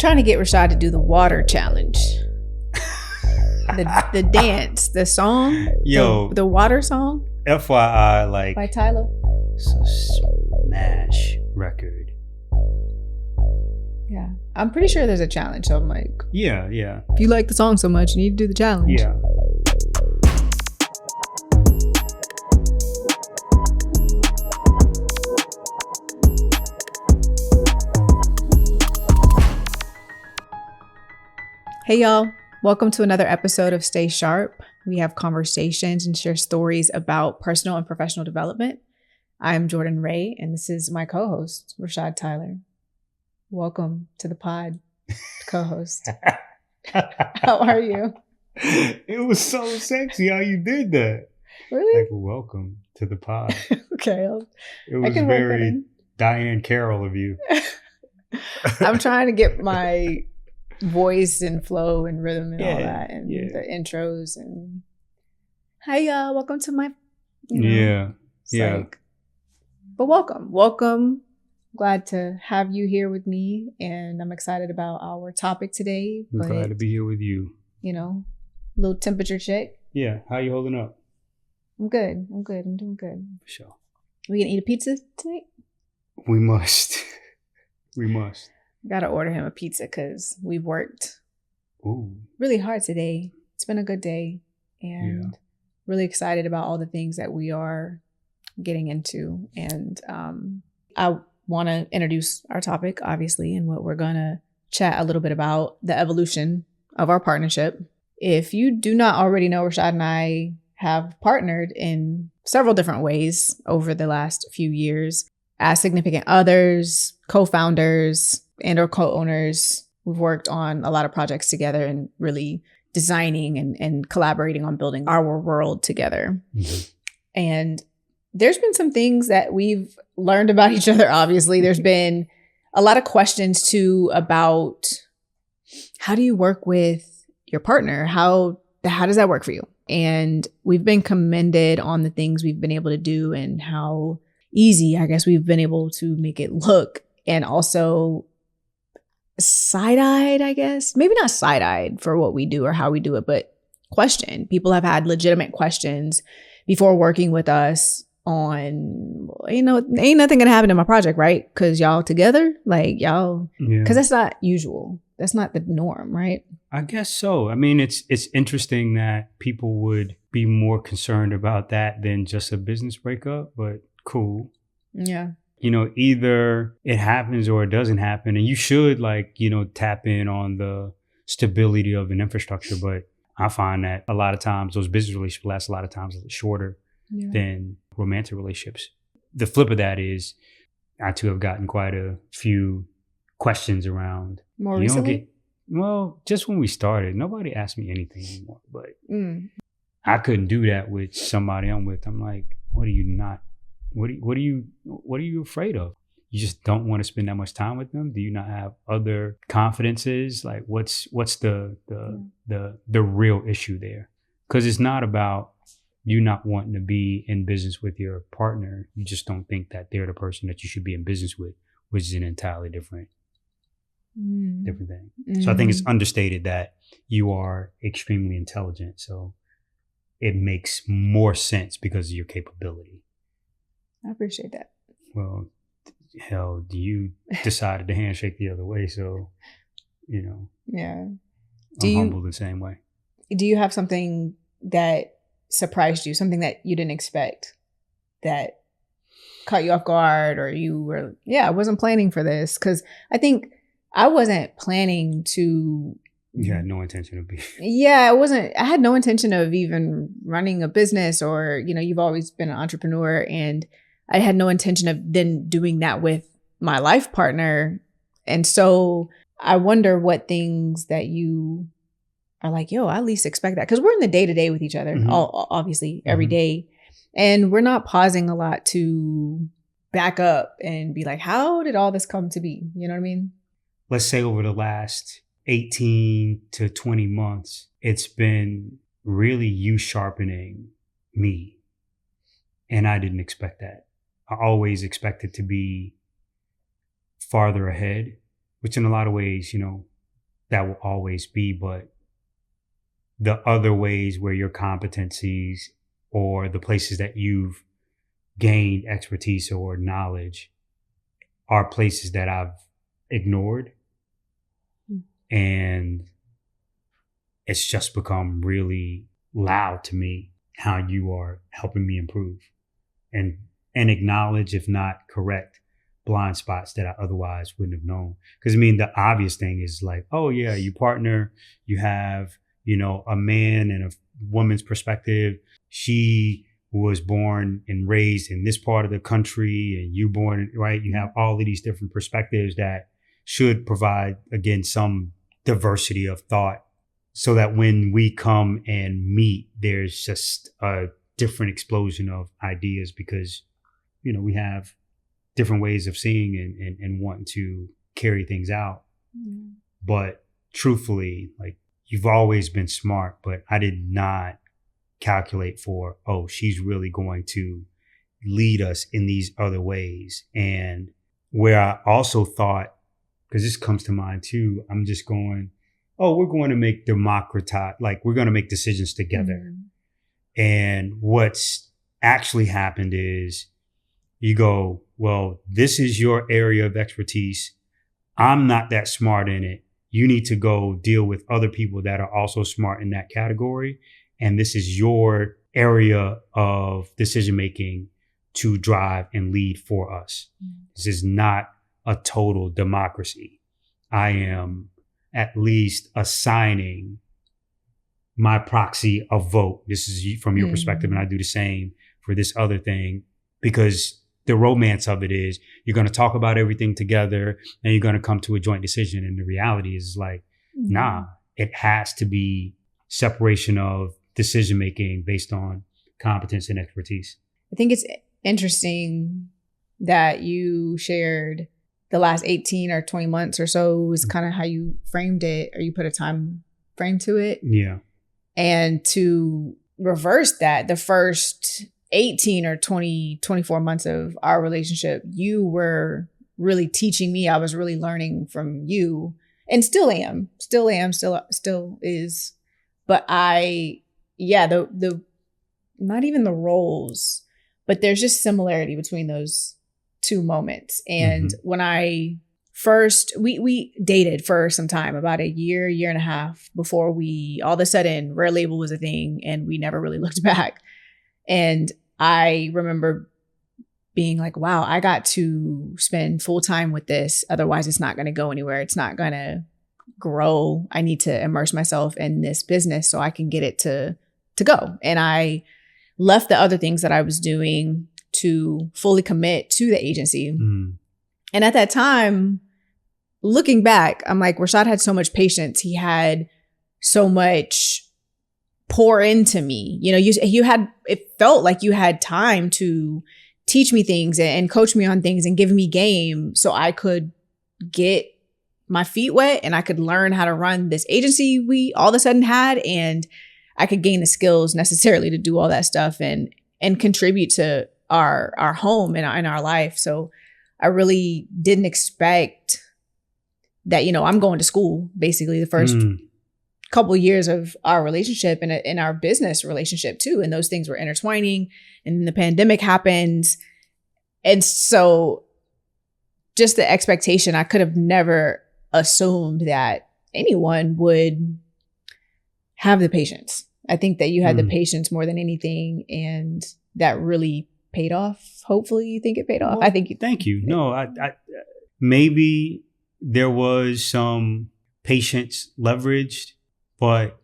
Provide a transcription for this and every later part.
trying to get Rashad to do the water challenge. the dance, the song, the water song. FYI, like by Tyler. It's a smash record. Yeah, I'm pretty sure there's a challenge. So I'm like, yeah. If you like the song so much, you need to do the challenge. Yeah. Hey y'all, welcome to another episode of Stay Sharp. We have conversations and share stories about personal and professional development. I'm Jordan Ray, and this is my co-host, Rashad Tyler. Welcome to the pod, co-host. How are you? It was so sexy how you did that. Really? Like, welcome to the pod. Okay. It was very Diane Carroll of you. I'm trying to get my voice and flow and rhythm and all that, and the intros and hey y'all, welcome to my but welcome. Glad to have you here with me, and I'm excited about our topic today. I'm glad to be here with you. You know, little temperature check. Yeah, how you holding up? I'm good. I'm doing good. For sure. We gonna eat a pizza tonight? We must. Gotta order him a pizza because we've worked really hard today. It's been a good day, and really excited about all the things that we are getting into. And I want to introduce our topic, obviously, and what we're going to chat a little bit about, the evolution of our partnership. If you do not already know, Rashad and I have partnered in several different ways over the last few years as significant others, co-founders, and or co-owners. We've worked on a lot of projects together and really designing and collaborating on building our world together. Mm-hmm. And there's been some things that we've learned about each other. Obviously, there's been a lot of questions too about how do you work with your partner? How does that work for you? And we've been commended on the things we've been able to do and how easy, I guess, we've been able to make it look, and also side-eyed, I guess. Maybe not side-eyed for what we do or how we do it, but question. People have had legitimate questions before working with us on, ain't nothing gonna happen in my project, right? Because y'all together, like y'all, because that's not usual. That's not the norm, right? I guess so. I mean, it's interesting that people would be more concerned about that than just a business breakup, but cool. Yeah. Either it happens or it doesn't happen. And you should tap in on the stability of an infrastructure. But I find that a lot of times those business relationships last a lot of times a little shorter than romantic relationships. The flip of that is I too have gotten quite a few questions around. More recently? Just when we started, nobody asked me anything anymore. But I couldn't do that with somebody I'm with. I'm like, what are you afraid of? You just don't want to spend that much time with them? Do you not have other confidences? Like what's the real issue there? Because it's not about you not wanting to be in business with your partner. You just don't think that they're the person that you should be in business with, which is an entirely different thing. So I think it's understated that you are extremely intelligent. So it makes more sense because of your capability. I appreciate that. Well, hell, you decided to handshake the other way, so, Yeah. I'm humbled the same way. Do you have something that surprised you, something that you didn't expect, that caught you off guard, or you were, I wasn't planning for this? Because I think I wasn't planning to... You had no intention of being... I had no intention of even running a business, or, you've always been an entrepreneur, and I had no intention of then doing that with my life partner. And so I wonder what things that you are like, I at least expect that. Because we're in the day-to-day with each other, obviously, every day. And we're not pausing a lot to back up and be like, how did all this come to be? You know what I mean? Let's say over the last 18 to 20 months, it's been really you sharpening me. And I didn't expect that. I always expected to be farther ahead, which in a lot of ways, that will always be, but the other ways where your competencies or the places that you've gained expertise or knowledge are places that I've ignored. And it's just become really loud to me how you are helping me improve and acknowledge, if not correct, blind spots that I otherwise wouldn't have known. Because I mean, the obvious thing is like, oh yeah, you partner, you have, you know, a man and a woman's perspective. She was born and raised in this part of the country and you born, right? You have all of these different perspectives that should provide, again, some diversity of thought so that when we come and meet, there's just a different explosion of ideas because, you know, we have different ways of seeing and wanting to carry things out. Mm. But truthfully, like, you've always been smart, but I did not calculate for, oh, she's really going to lead us in these other ways. And where I also thought, because this comes to mind too, I'm just going, oh, we're going to make we're going to make decisions together. Mm-hmm. And what's actually happened is you go, well, this is your area of expertise. I'm not that smart in it. You need to go deal with other people that are also smart in that category. And this is your area of decision making to drive and lead for us. Mm-hmm. This is not a total democracy. I am at least assigning my proxy a vote. This is from your perspective, and I do the same for this other thing, because the romance of it is you're going to talk about everything together and you're going to come to a joint decision. And the reality is like, nah, it has to be separation of decision making based on competence and expertise. I think it's interesting that you shared the last 18 or 20 months or so is kind of how you framed it, or you put a time frame to it. Yeah. And to reverse that, the first 18 or 20, 24 months of our relationship, you were really teaching me. I was really learning from you, and still is. But the not even the roles, but there's just similarity between those two moments. And when I first, we dated for some time, about a year and a half before all of a sudden Raire Label was a thing and we never really looked back. And I remember being like, wow, I got to spend full time with this. Otherwise it's not going to go anywhere. It's not going to grow. I need to immerse myself in this business so I can get it to go. And I left the other things that I was doing to fully commit to the agency. Mm. And at that time, looking back, I'm like, Rashad had so much patience. He had so much pour into me. You know, it felt like you had time to teach me things and coach me on things and give me game so I could get my feet wet and I could learn how to run this agency we all of a sudden had, and I could gain the skills necessarily to do all that stuff and contribute to our home and our life. So I really didn't expect that, you know, I'm going to school basically the first couple of years of our relationship and in our business relationship too. And those things were intertwining, and then the pandemic happened. And so just the expectation, I could have never assumed that anyone would have the patience. I think that you had the patience more than anything, and that really paid off. Hopefully you think it paid off. Well, I think. Thank you. No, I maybe there was some patience leveraged, but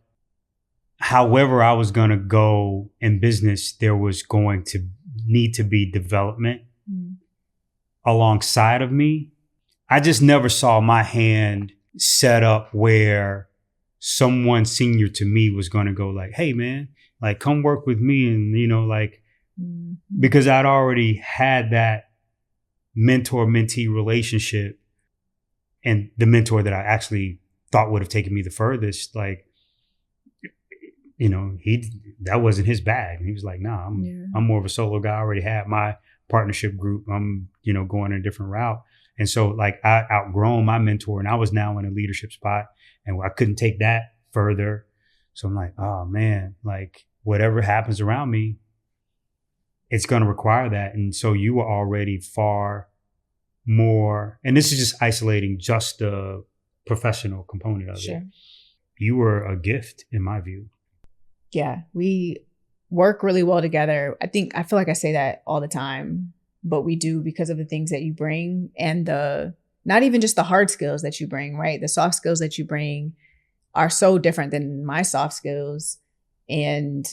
however I was going to go in business, there was going to need to be development alongside of me. I just never saw my hand set up where someone senior to me was going to go like, hey man, like come work with me. And, you know, like, because I'd already had that mentor-mentee relationship, and the mentor that I actually thought would have taken me the furthest, like, you know, that wasn't his bag. He was like, nah, I'm more of a solo guy. I already had my partnership group. I'm, you know, going a different route. And so like I outgrown my mentor and I was now in a leadership spot and I couldn't take that further. So I'm like, oh man, like whatever happens around me, it's going to require that. And so you were already far more, and this is just isolating just the professional component of it. You were a gift in my view. Yeah, we work really well together. I feel like I say that all the time, but we do because of the things that you bring and not even just the hard skills that you bring, right? The soft skills that you bring are so different than my soft skills, and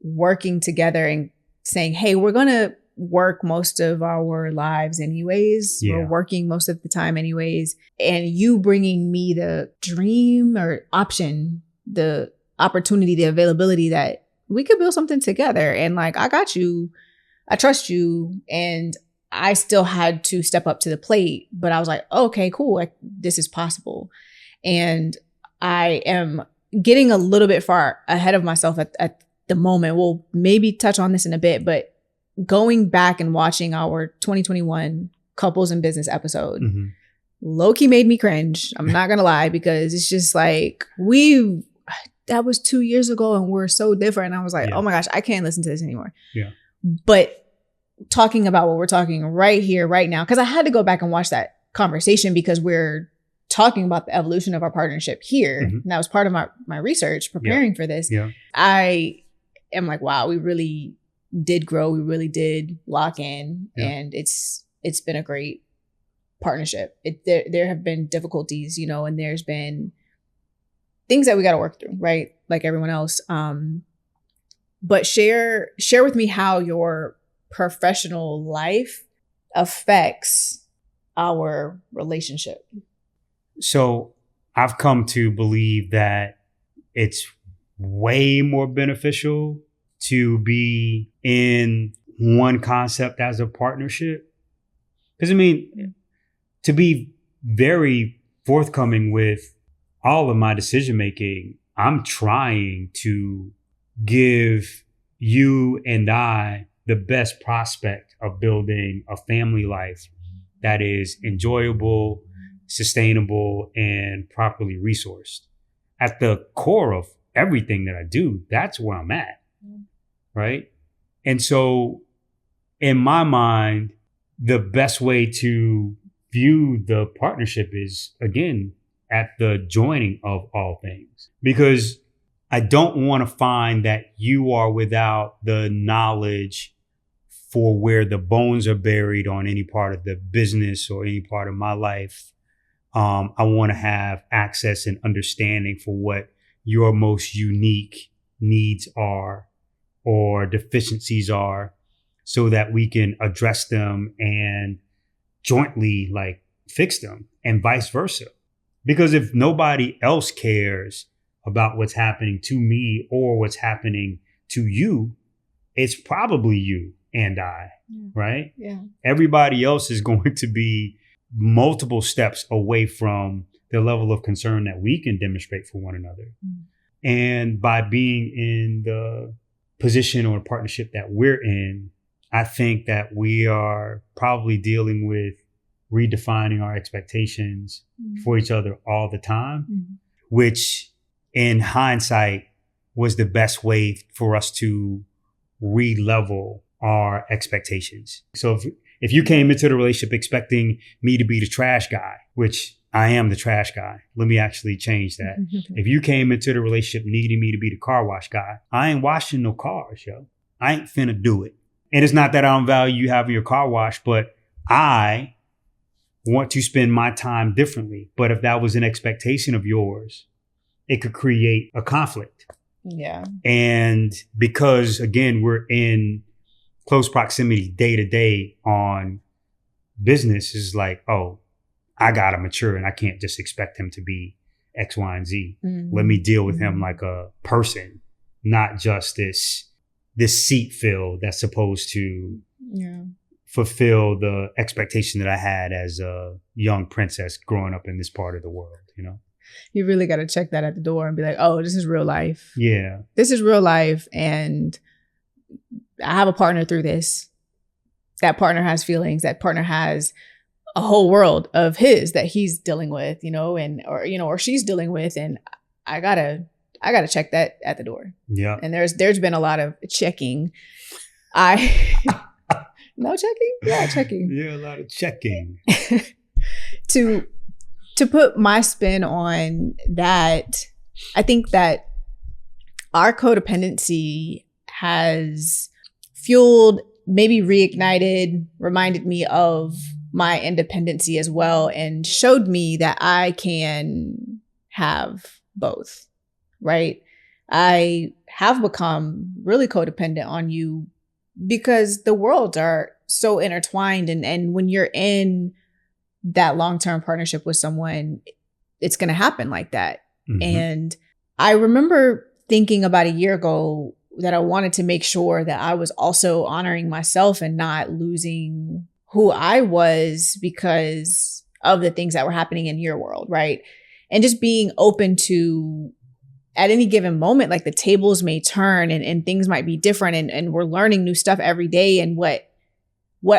working together and saying, hey, we're going to work most of our lives anyways. Yeah. We're working most of the time anyways. And you bringing me the dream or option, the opportunity, the availability that we could build something together. And like, I got you, I trust you. And I still had to step up to the plate, but I was like, okay, cool. Like, this is possible. And I am getting a little bit far ahead of myself at the moment. We'll maybe touch on this in a bit, but going back and watching our 2021 couples in business episode, low-key made me cringe. I'm not going to lie, because it's just like, that was 2 years ago and we're so different. And I was like, oh my gosh, I can't listen to this anymore. Yeah. But talking about what we're talking right here, right now, because I had to go back and watch that conversation because we're talking about the evolution of our partnership here. And that was part of my research preparing for this. Yeah. I am like, wow, we really did grow. We really did lock in, and it's been a great partnership. There have been difficulties, and there's been things that we got to work through, right? Like everyone else. But share with me how your professional life affects our relationship. So I've come to believe that it's way more beneficial to be in one concept as a partnership. Because I mean, to be very forthcoming with all of my decision making, I'm trying to give you and I the best prospect of building a family life that is enjoyable, sustainable, and properly resourced. At the core of everything that I do, that's where I'm at. Right. And so in my mind, the best way to view the partnership is, again, at the joining of all things, because I don't want to find that you are without the knowledge for where the bones are buried on any part of the business or any part of my life. I want to have access and understanding for what your most unique needs are or deficiencies are, so that we can address them and jointly like fix them, and vice versa. Because if nobody else cares about what's happening to me or what's happening to you, it's probably you and I, right? Yeah. Everybody else is going to be multiple steps away from the level of concern that we can demonstrate for one another. And by being in the position or partnership that we're in, I think that we are probably dealing with redefining our expectations for each other all the time, which in hindsight was the best way for us to re-level our expectations. So if you came into the relationship expecting me to be the trash guy, which I am the trash guy. Let me actually change that. If you came into the relationship needing me to be the car wash guy, I ain't washing no cars, yo. I ain't finna do it. And it's not that I don't value you having your car washed, but I want to spend my time differently. But if that was an expectation of yours, it could create a conflict. Yeah. And because, again, we're in close proximity day to day on business, is like, oh, I gotta mature and I can't just expect him to be X, Y, and Z. Let me deal with him like a person, not just this seat fill that's supposed to fulfill the expectation that I had as a young princess growing up in this part of the world, You really got to check that at the door and be like, oh, this is real life. Yeah. This is real life. And I have a partner through this. That partner has feelings. That partner has a whole world of his that he's dealing with, or she's dealing with. And I gotta check that at the door. Yeah. And there's been a lot of checking. No checking? Yeah, checking. Yeah, a lot of checking. To put my spin on that, I think that our codependency has fueled, maybe reignited, reminded me of my independency as well, and showed me that I can have both, right? I have become really codependent on you because the worlds are so intertwined. And when you're in that long-term partnership with someone, it's going to happen like that. Mm-hmm. And I remember thinking about a year ago that I wanted to make sure that I was also honoring myself and not losing who I was because of the things that were happening in your world, right? And just being open to, at any given moment, like the tables may turn and things might be different, and we're learning new stuff every day. And what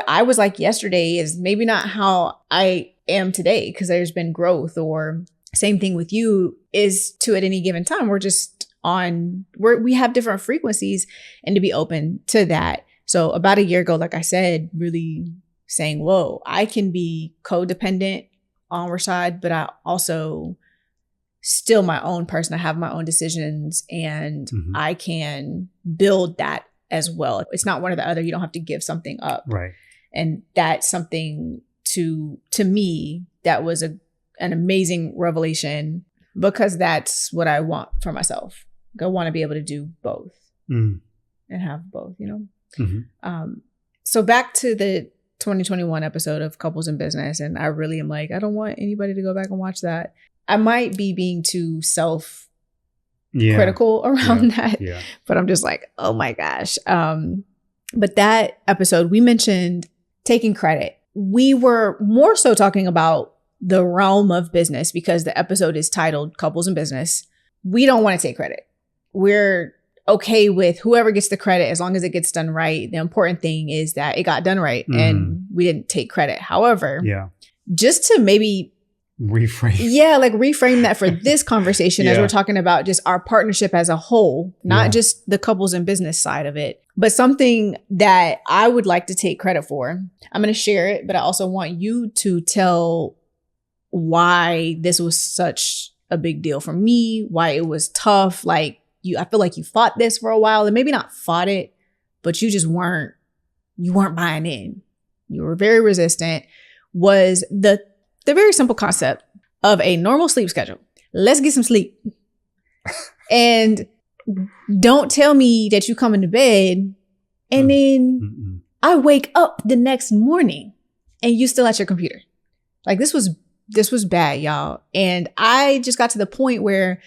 I was like yesterday is maybe not how I am today, because there's been growth. Or same thing with you is to, at any given time, we're just we have different frequencies, and to be open to that. So about a year ago, like I said, really saying, whoa, I can be codependent on Rashad, but I also still my own person. I have my own decisions, and mm-hmm. I can build that as well. It's not one or the other. You don't have to give something up. Right. And that's something to me that was an amazing revelation, because that's what I want for myself. I want to be able to do both and have both, Mm-hmm. So back to the 2021 episode of Couples in Business. And I really am like, I don't want anybody to go back and watch that. I might be being too critical around that, but I'm just like, oh my gosh. But that episode, we mentioned taking credit. We were more so talking about the realm of business because the episode is titled Couples in Business. We don't want to take credit. We're okay with whoever gets the credit as long as it gets done right. The important thing is that it got done right and we didn't take credit. However, just to maybe reframe that for this conversation as we're talking about just our partnership as a whole, not just the couples and business side of it, but something that I would like to take credit for. I'm going to share it, but I also want you to tell why this was such a big deal for me, why it was tough. Like I feel like you fought this for a while, and maybe not fought it, but you just weren't buying in. You were very resistant. Was the very simple concept of a normal sleep schedule. Let's get some sleep. And don't tell me that you come into bed and then I wake up the next morning and you still at your computer. Like this was bad, y'all. And I just got to the point where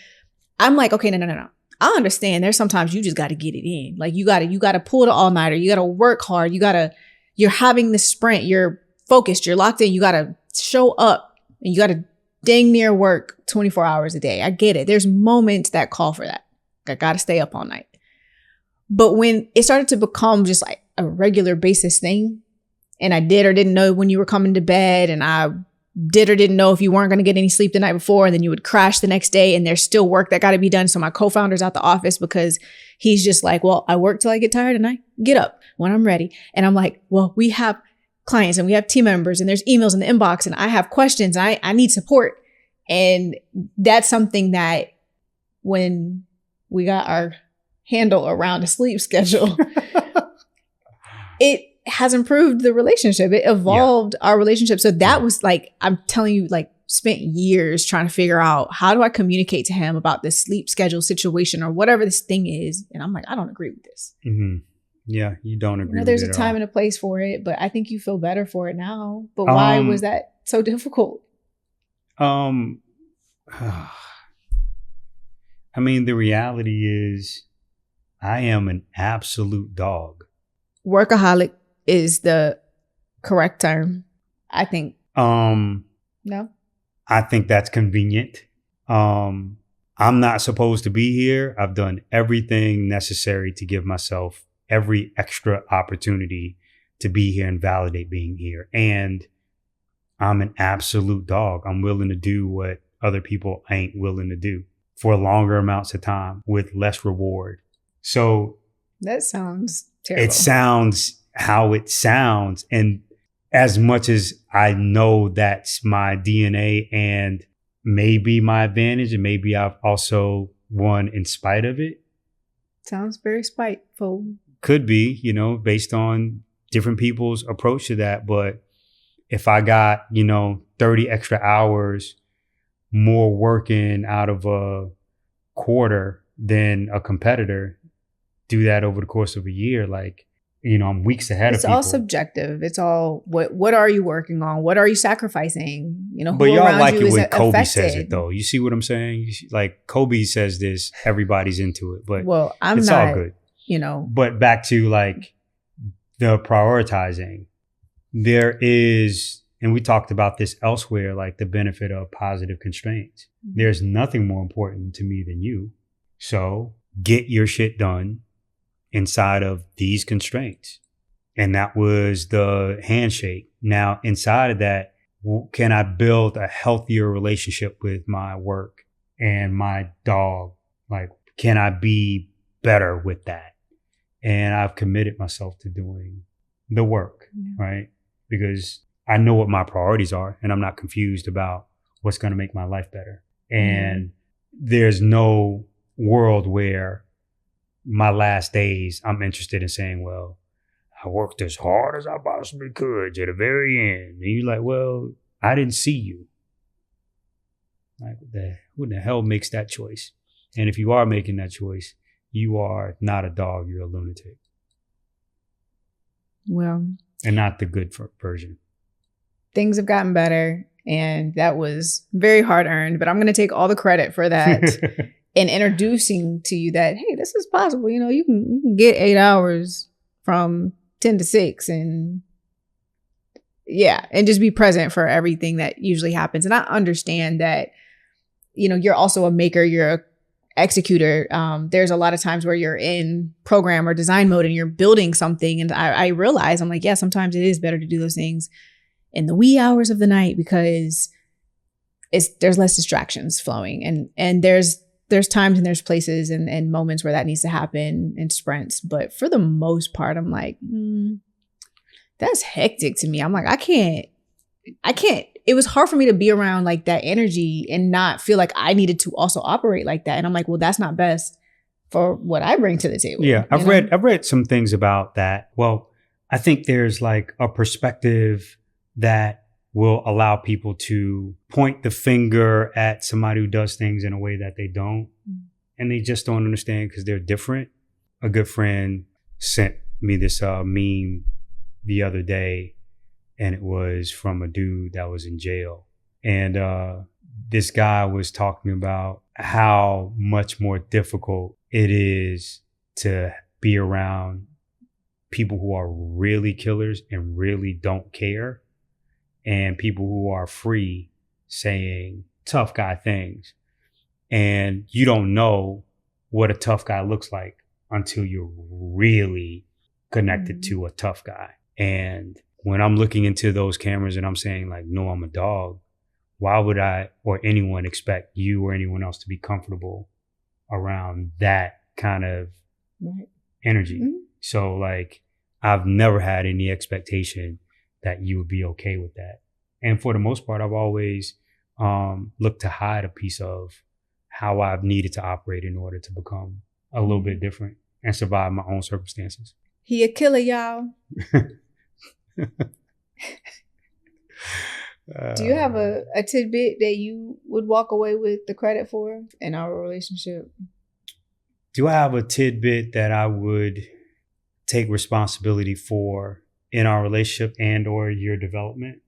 I'm like, okay, no. I understand there's sometimes you just got to get it in. Like you got to pull the all-nighter. You got to work hard. You're having the sprint. You're focused. You're locked in. You got to show up and you got to dang near work 24 hours a day. I get it. There's moments that call for that. I got to stay up all night. But when it started to become just like a regular basis thing, and I did or didn't know when you were coming to bed, and I did or didn't know if you weren't going to get any sleep the night before, and then you would crash the next day and there's still work that got to be done. So my co-founder's out the office because he's just like, well, I work till I get tired and I get up when I'm ready. And I'm like, well, we have clients and we have team members and there's emails in the inbox and I have questions. I need support. And that's something that when we got our handle around a sleep schedule, it has improved the relationship. It evolved our relationship. So that was like, I'm telling you, like spent years trying to figure out how do I communicate to him about this sleep schedule situation or whatever this thing is. And I'm like, I don't agree with this. Mm-hmm. Yeah, you don't agree with it. There's a time and a place for it, but I think you feel better for it now. But why was that so difficult? I mean, the reality is I am an absolute dog. Workaholic is the correct term, I think. No? I think that's convenient. I'm not supposed to be here. I've done everything necessary to give myself every extra opportunity to be here and validate being here. And I'm an absolute dog. I'm willing to do what other people ain't willing to do for longer amounts of time with less reward. So that sounds terrible. It sounds how it sounds. And as much as I know that's my DNA and maybe my advantage, and maybe I've also won in spite of it. Sounds very spiteful. Could be, based on different people's approach to that. But if I got, 30 extra hours more working out of a quarter than a competitor, do that over the course of a year, like, I'm weeks ahead of people. It's all subjective. It's all what are you working on? What are you sacrificing? Who but y'all around like you it when Kobe affected. says it, though. You see what I'm saying? Like Kobe says this, everybody's into it. But well, it's not, all good. But back to like the prioritizing, there is, and we talked about this elsewhere, like the benefit of positive constraints. Mm-hmm. There's nothing more important to me than you. So get your shit done inside of these constraints. And that was the handshake. Now, inside of that, can I build a healthier relationship with my work and my dog? Like, can I be better with that? And I've committed myself to doing the work, right? Because I know what my priorities are and I'm not confused about what's going to make my life better. And there's no world where my last days, I'm interested in saying, well, I worked as hard as I possibly could to the very end. And you're like, well, I didn't see you. Like, who the hell makes that choice? And if you are making that choice, you are not a dog, you're a lunatic. Well. And not the good version. Things have gotten better, and that was very hard earned, but I'm going to take all the credit for that. And introducing to you that, hey, this is possible. You can get 8 hours from 10 to 6 and just be present for everything that usually happens. And I understand that, you're also a maker, you're a executor. There's a lot of times where you're in program or design mode and you're building something. And I realize, I'm like, sometimes it is better to do those things in the wee hours of the night because there's less distractions flowing. And there's times and there's places and moments where that needs to happen in sprints. But for the most part, I'm like, that's hectic to me. I'm like, I can't. It was hard for me to be around like that energy and not feel like I needed to also operate like that. And I'm like, well, that's not best for what I bring to the table. Yeah, I've read some things about that. Well, I think there's like a perspective that will allow people to point the finger at somebody who does things in a way that they don't. And they just don't understand because they're different. A good friend sent me this meme the other day, and it was from a dude that was in jail. And this guy was talking about how much more difficult it is to be around people who are really killers and really don't care, and people who are free saying tough guy things. And you don't know what a tough guy looks like until you're really connected to a tough guy. And when I'm looking into those cameras and I'm saying like, no, I'm a dog, why would I or anyone expect you or anyone else to be comfortable around that kind of energy? Mm-hmm. So like, I've never had any expectation that you would be okay with that. And for the most part, I've always looked to hide a piece of how I've needed to operate in order to become a little bit different and survive my own circumstances. He a killer, y'all. Do you have a tidbit that you would walk away with the credit for in our relationship? Do I have a tidbit that I would take responsibility for in our relationship and or your development?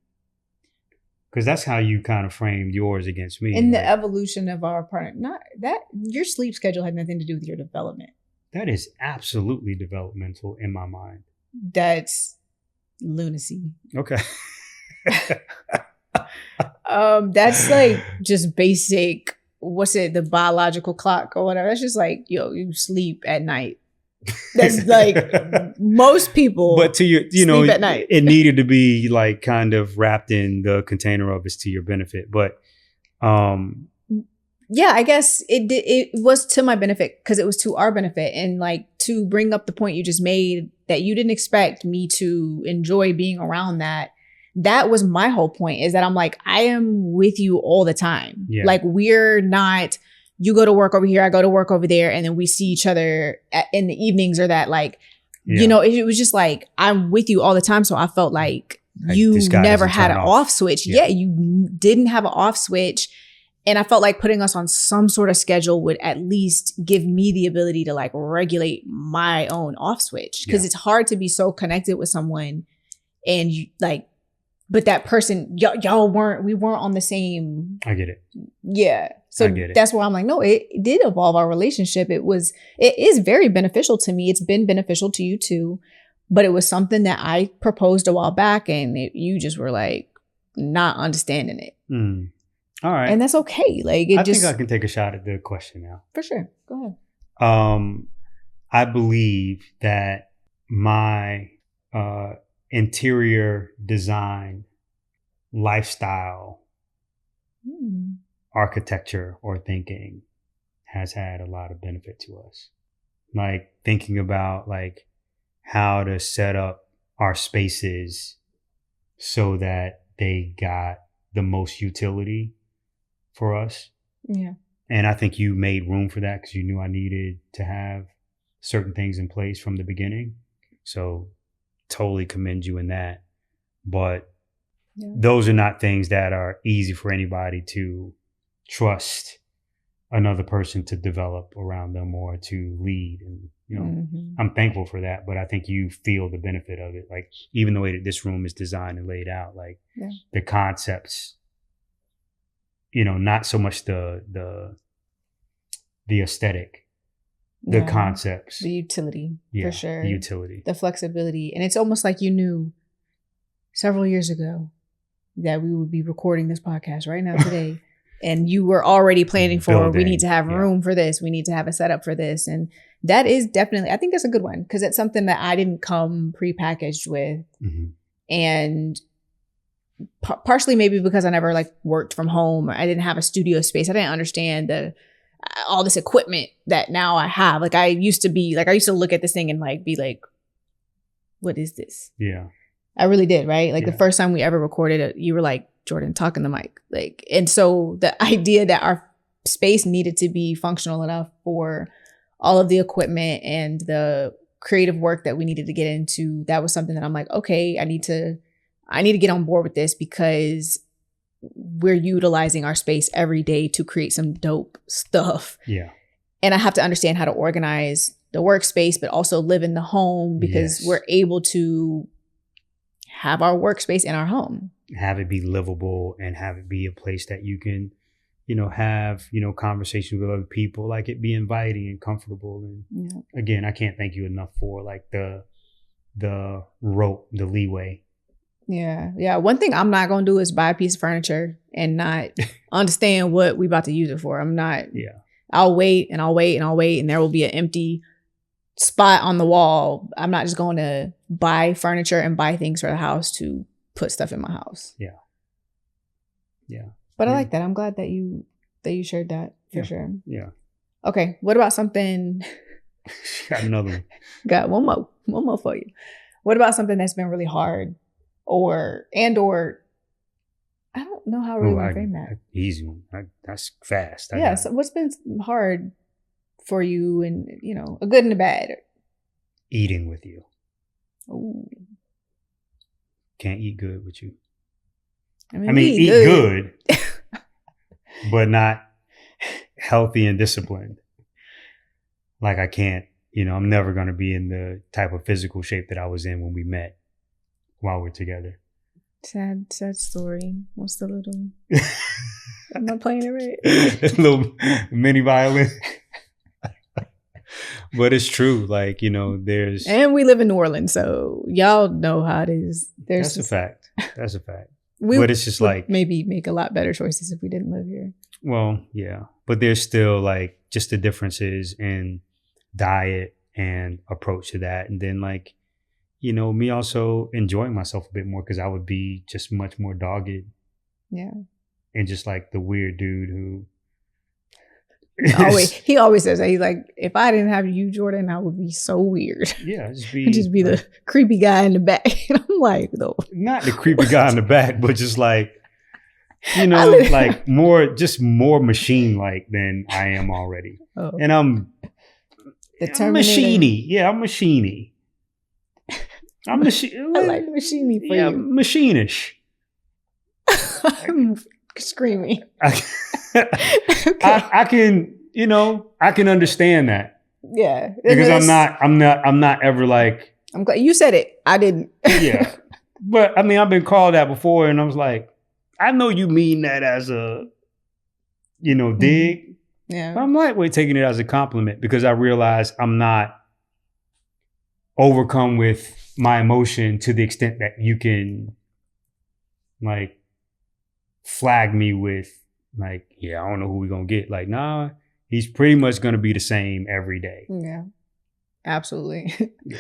Because that's how you kind of framed yours against me. In the evolution of our partner, not that your sleep schedule had nothing to do with your development. That is absolutely developmental in my mind. That's lunacy. Okay. That's like just basic, the biological clock or whatever. That's just like, you sleep at night That's like most people. But to your, sleep at night. it needed to be like kind of wrapped in the container of it's to your benefit. But yeah, I guess it was to my benefit because it was to our benefit. And like to bring up the point you just made that you didn't expect me to enjoy being around that. That was my whole point, is that I'm like, I am with you all the time. Yeah. Like we're not, you go to work over here, I go to work over there. And then we see each other in the evenings, or that like, it was just like, I'm with you all the time. So I felt like you never had an off switch. Yeah, you didn't have an off switch. And I felt like putting us on some sort of schedule would at least give me the ability to like regulate my own off switch. Because it's hard to be so connected with someone and you like, but that person, we weren't on the same. I get it. Yeah. So that's why I'm like, no, it did evolve our relationship. It is very beneficial to me. It's been beneficial to you too. But it was something that I proposed a while back and you just were like not understanding it. Mm. All right. And that's okay. Like I think I can take a shot at the question now. For sure. Go ahead. I believe that my interior design lifestyle architecture or thinking has had a lot of benefit to us. Like thinking about like how to set up our spaces so that they got the most utility for us. Yeah. And I think you made room for that because you knew I needed to have certain things in place from the beginning. So totally commend you in that. But those are not things that are easy for anybody to trust another person to develop around them or to lead. And, I'm thankful for that, but I think you feel the benefit of it. Like even the way that this room is designed and laid out, like the concepts, not so much the aesthetic, the concepts, the utility, for sure. The utility, the flexibility. And it's almost like you knew several years ago that we would be recording this podcast right now today. And you were already planning for, we need to have room for this. We need to have a setup for this. And that is definitely, I think that's a good one because it's something that I didn't come prepackaged with. And partially maybe because I never like worked from home. Or I didn't have a studio space. I didn't understand all this equipment that now I have. Like I used to look at this thing and like be like, what is this? Yeah. I really did. Right. Like the first time we ever recorded it, you were like, Jordan, talk in the mic. Like, and so the idea that our space needed to be functional enough for all of the equipment and the creative work that we needed to get into, that was something that I'm like, okay, I need to get on board with this because we're utilizing our space every day to create some dope stuff. Yeah. And I have to understand how to organize the workspace, but also live in the home because we're able to have our workspace in our home. Have it be livable and have it be a place that you can, have, conversations with other people, like it be inviting and comfortable. And again, I can't thank you enough for like the rope, the leeway. Yeah. Yeah. One thing I'm not going to do is buy a piece of furniture and not understand what we about to use it for. I'm not. Yeah. I'll wait and I'll wait and I'll wait and there will be an empty spot on the wall. I'm not just going to buy furniture and buy things for the house to put stuff in my house. Yeah. Yeah. But I like that. I'm glad that you shared that for sure. Yeah. Okay. What about something? Got another one. Got one more for you. What about something that's been really hard or I don't know how I really want to frame that. Easy one. That's fast. So what's been hard for you and, a good and a bad? Eating with you. Ooh. Can't eat good with you. I mean eat good, but not healthy and disciplined. Like I can't, I'm never going to be in the type of physical shape that I was in when we met while we're together. Sad story. What's the little... I'm not playing it right. Little mini violin. But it's true. Like, there's... And we live in New Orleans, so y'all know how it is. That's a fact. But it's just like... Maybe make a lot better choices if we didn't live here. Well, yeah. But there's still like just the differences in diet and approach to that. And then like, you know, me also enjoying myself a bit more because I would be just much more dogged. Yeah. And just like the weird dude who he always says that. He's like, if I didn't have you, Jordan, I would be so weird. Yeah, just be like, the creepy guy in the back. And I'm like, no. Not the creepy guy in the back, but just like, you know, like more machine like than I am already. Oh. And I'm machiney. Yeah, I'm machiney. I like machiney for you. Machinish. I'm screaming. Okay. I can, you know, I can understand that. Yeah. Because I'm not ever like. I'm glad you said it. I didn't. Yeah. But I mean, I've been called that before and I was like, I know you mean that as a, you know, dig. Yeah. But I'm lightweight taking it as a compliment because I realize I'm not overcome with my emotion to the extent that you can like flag me with like, yeah, I don't know who we're going to get. Like, nah, he's pretty much going to be the same every day. Yeah, absolutely. Yeah.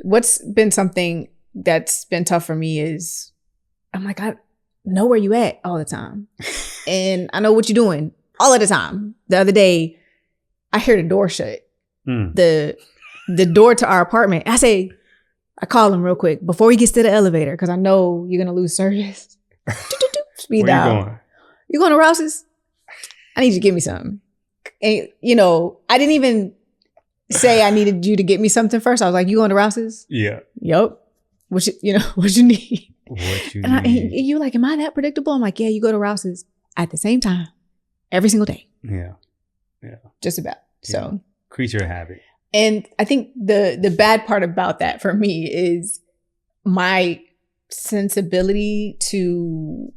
What's been something that's been tough for me is I'm like, I know where you at all the time. And I know what you're doing all of the time. The other day, I hear the door shut. The door to our apartment. I call him real quick before he gets to the elevator because I know you're going to lose service. Speed Where down. You going? You going to Rouse's? I need you to get me something. And, you know, I didn't even say I needed you to get me something first. I was like, you going to Rouse's? Yeah. Yep. What you need? What you need. And you like, am I that predictable? I'm like, yeah, you go to Rouse's at the same time every single day. Yeah. Yeah. Just about. Yeah. So. Creature of habit. And I think the bad part about that for me is my sensibility to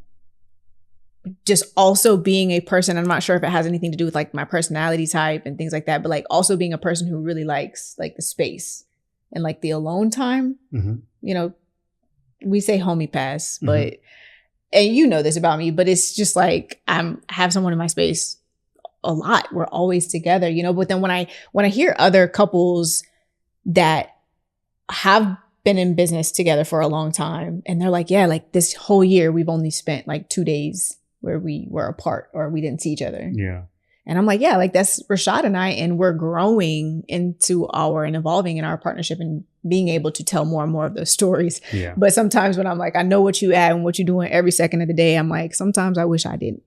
just also being a person. I'm not sure if it has anything to do with like my personality type and things like that, but like also being a person who really likes like the space and like the alone time. Mm-hmm. You know, we say homie pass, but and you know this about me, but it's just like I have someone in my space a lot. We're always together, you know. But then when I hear other couples that have been in business together for a long time and they're like, yeah, like this whole year we've only spent like 2 days where we were apart or we didn't see each other. Yeah. And I'm like, yeah, like that's Rashad and I, and we're growing into and evolving in our partnership and being able to tell more and more of those stories. Yeah. But sometimes when I'm like, I know what you add and what you're doing every second of the day, I'm like, sometimes I wish I didn't.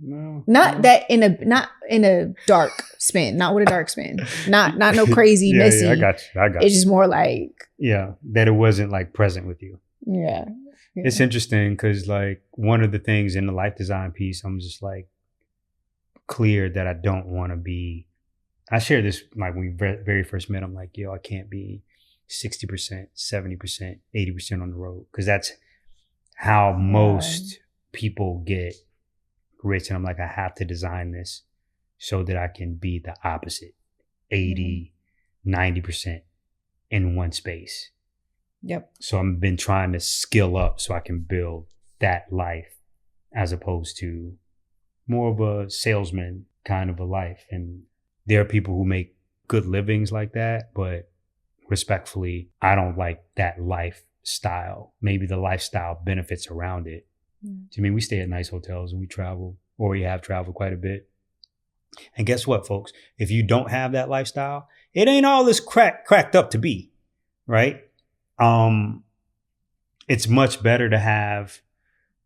No. Not in a dark spin, not with a dark spin, not no crazy messy. Yeah, I got you. It's just more like, yeah, that it wasn't like present with you. Yeah. It's interesting because like one of the things in the life design piece, I'm just like clear that I don't want to be. I shared this like when we very first met. I'm like, yo, I can't be 60%, 70%, 80% on the road because that's how most people get rich. And I'm like, I have to design this so that I can be the opposite, 80, 90% in one space. Yep. So I've been trying to skill up so I can build that life as opposed to more of a salesman kind of a life. And there are people who make good livings like that, but respectfully, I don't like that lifestyle. Maybe the lifestyle benefits around it. I mean, we stay at nice hotels and we travel, or we have traveled quite a bit. And guess what, folks? If you don't have that lifestyle, it ain't all this cracked up to be, right? It's much better to have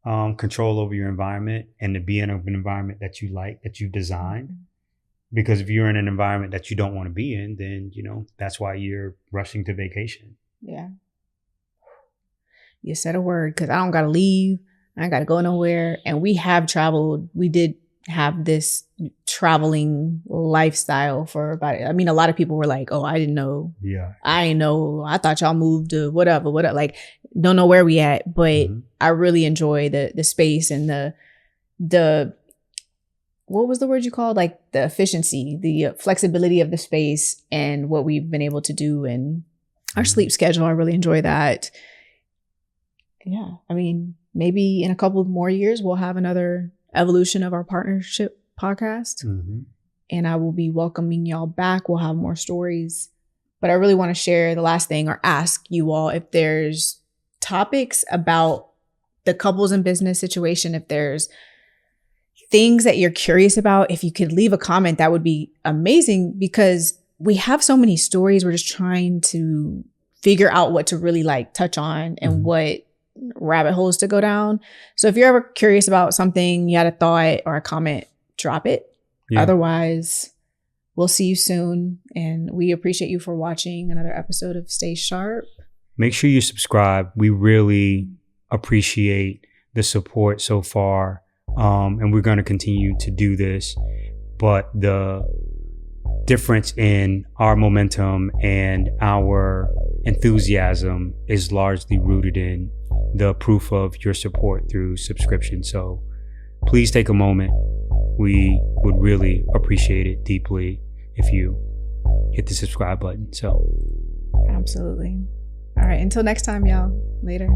control over your environment and to be in an environment that you like, that you designed. Because if you're in an environment that you don't want to be in, then, you know, that's why you're rushing to vacation. Yeah. You said a word, because I don't got to leave. I ain't got to go nowhere. And we have traveled. We did have this traveling lifestyle for about, I mean, a lot of people were like, oh, I didn't know. Yeah. I didn't know. I thought y'all moved to whatever, like, don't know where we at. But I really enjoy the space and the what was the word you called? Like the efficiency, the flexibility of the space and what we've been able to do and our sleep schedule. I really enjoy that. Yeah. I mean, maybe in a couple of more years, we'll have another evolution of our partnership podcast. And I will be welcoming y'all back. We'll have more stories But I really want to share the last thing or ask you all if there's topics about the couples in business situation, if there's things that you're curious about, if you could leave a comment, that would be amazing, because we have so many stories. We're just trying to figure out what to really like touch on and what rabbit holes to go down. So if you're ever curious about something, you had a thought or a comment, drop it. Yeah. Otherwise, we'll see you soon. And we appreciate you for watching another episode of Stay Sharp. Make sure you subscribe. We really appreciate the support so far. And we're going to continue to do this. But the difference in our momentum and our enthusiasm is largely rooted in the proof of your support through subscription. So please take a moment. We would really appreciate it deeply if you hit the subscribe button. So absolutely. All right. Until next time, y'all. Later.